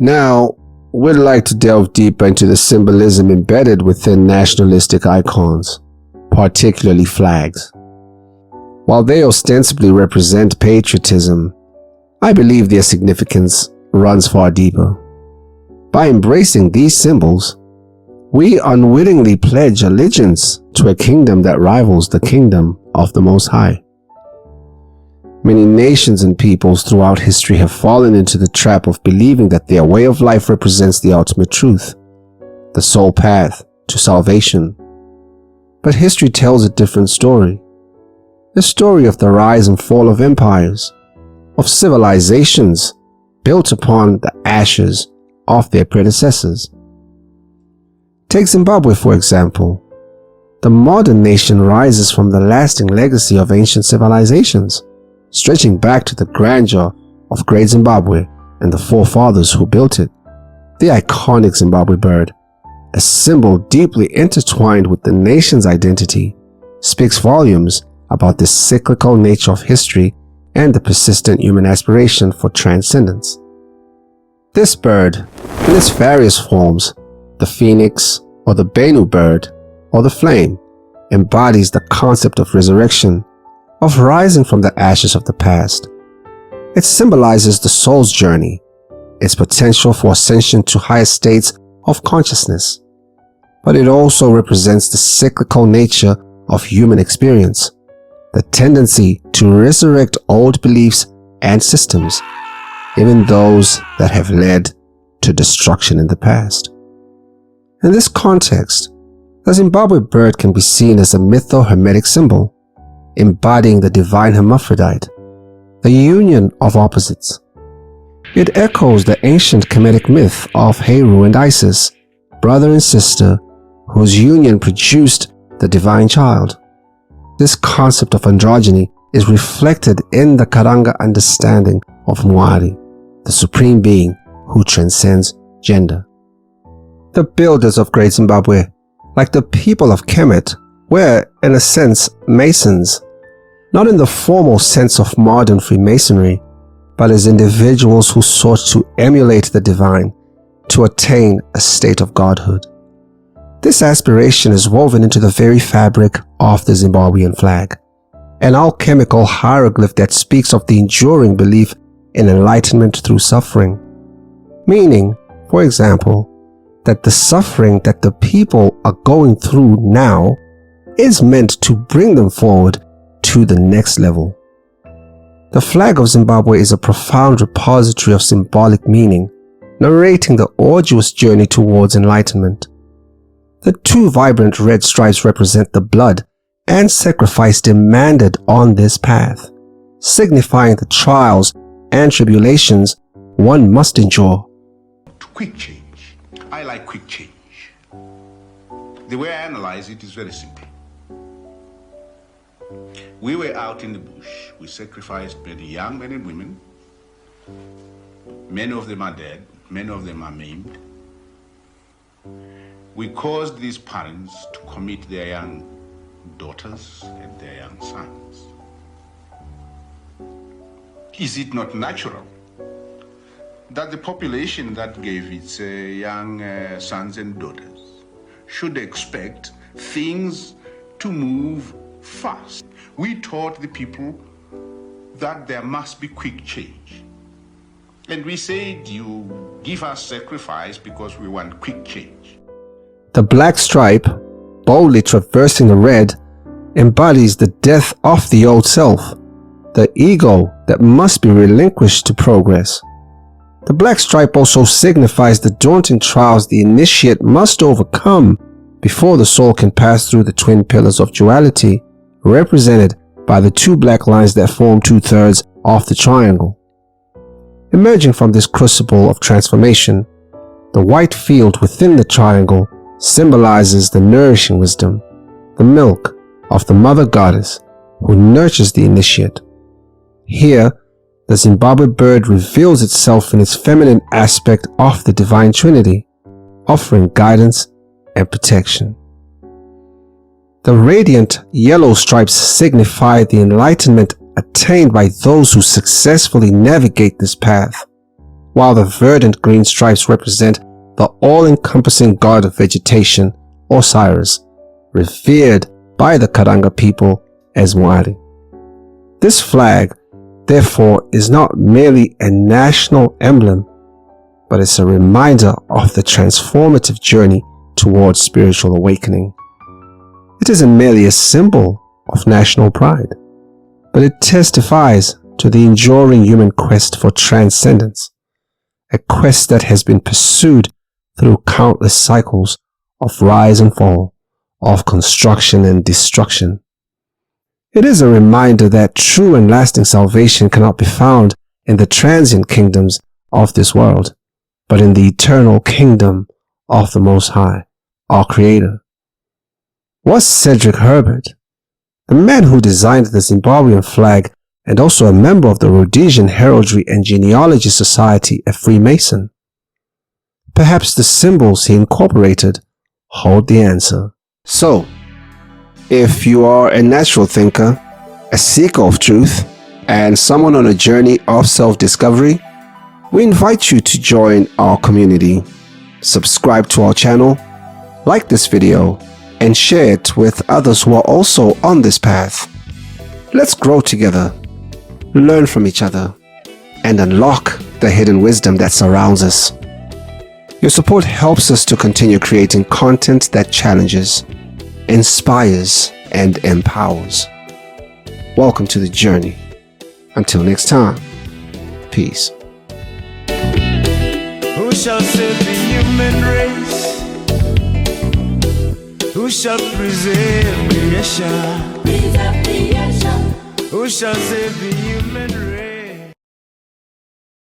Now, we'd like to delve deeper into the symbolism embedded within nationalistic icons, particularly flags. While they ostensibly represent patriotism, I believe their significance runs far deeper. By embracing these symbols, we unwittingly pledge allegiance to a kingdom that rivals the kingdom of the Most High. Many nations and peoples throughout history have fallen into the trap of believing that their way of life represents the ultimate truth, the sole path to salvation. But history tells a different story. The story of the rise and fall of empires, of civilizations built upon the ashes of their predecessors. Take Zimbabwe, for example. The modern nation rises from the lasting legacy of ancient civilizations, stretching back to the grandeur of great Zimbabwe and the forefathers who built it. The iconic Zimbabwe bird, a symbol deeply intertwined with the nation's identity, speaks volumes about the cyclical nature of history and the persistent human aspiration for transcendence. This bird, in its various forms, the phoenix, or the Benu bird, or the flame, embodies the concept of resurrection, of rising from the ashes of the past. It symbolizes the soul's journey, its potential for ascension to higher states of consciousness. But it also represents the cyclical nature of human experience, the tendency to resurrect old beliefs and systems, even those that have led to destruction in the past. In this context, the Zimbabwe bird can be seen as a mytho-hermetic symbol, embodying the divine hermaphrodite, the union of opposites. It echoes the ancient Kemetic myth of Heru and Isis, brother and sister, whose union produced the divine child. This concept of androgyny is reflected in the Karanga understanding of Mwari, the supreme being who transcends gender. The builders of Great Zimbabwe, like the people of Kemet, were, in a sense, Masons, not in the formal sense of modern Freemasonry, but as individuals who sought to emulate the divine to attain a state of godhood. This aspiration is woven into the very fabric of the Zimbabwean flag, an alchemical hieroglyph that speaks of the enduring belief in enlightenment through suffering, meaning, for example, that the suffering that the people are going through now is meant to bring them forward to the next level. The flag of Zimbabwe is a profound repository of symbolic meaning, narrating the arduous journey towards enlightenment. The two vibrant red stripes represent the blood and sacrifice demanded on this path, signifying the trials and tribulations one must endure. Quick change. I like quick change. The way I analyze it is very simple. We were out in the bush. We sacrificed many young men and women. Many of them are dead. Many of them are maimed. We caused these parents to commit their young daughters and their young sons. Is it not natural that the population that gave its young sons and daughters should expect things to move fast? We taught the people that there must be quick change. And we said, you give us sacrifice because we want quick change. The black stripe, boldly traversing the red, embodies the death of the old self, the ego that must be relinquished to progress. The black stripe also signifies the daunting trials the initiate must overcome before the soul can pass through the twin pillars of duality, represented by the two black lines that form 2/3 of the triangle. Emerging from this crucible of transformation, the white field within the triangle symbolizes the nourishing wisdom, the milk of the mother goddess who nurtures the initiate. Here, the Zimbabwe bird reveals itself in its feminine aspect of the divine trinity, offering guidance and protection. The radiant yellow stripes signify the enlightenment attained by those who successfully navigate this path, while the verdant green stripes represent the all-encompassing god of vegetation, Osiris, revered by the Karanga people as Mwari. This flag, therefore, is not merely a national emblem, but it's a reminder of the transformative journey towards spiritual awakening. It isn't merely a symbol of national pride, but it testifies to the enduring human quest for transcendence, a quest that has been pursued through countless cycles of rise and fall, of construction and destruction. It is a reminder that true and lasting salvation cannot be found in the transient kingdoms of this world, but in the eternal kingdom of the Most High, our Creator. Was Cedric Herbert, the man who designed the Zimbabwean flag and also a member of the Rhodesian Heraldry and Genealogy Society, a Freemason? Perhaps the symbols he incorporated hold the answer. So, if you are a natural thinker, a seeker of truth, and someone on a journey of self-discovery, we invite you to join our community. Subscribe to our channel, like this video, and share it with others who are also on this path. Let's grow together, learn from each other, and unlock the hidden wisdom that surrounds us. Your support helps us to continue creating content that challenges, inspires, and empowers. Welcome to the journey. Until next time, peace. Who shall save the human race? Who shall preserve creation? Who shall save the human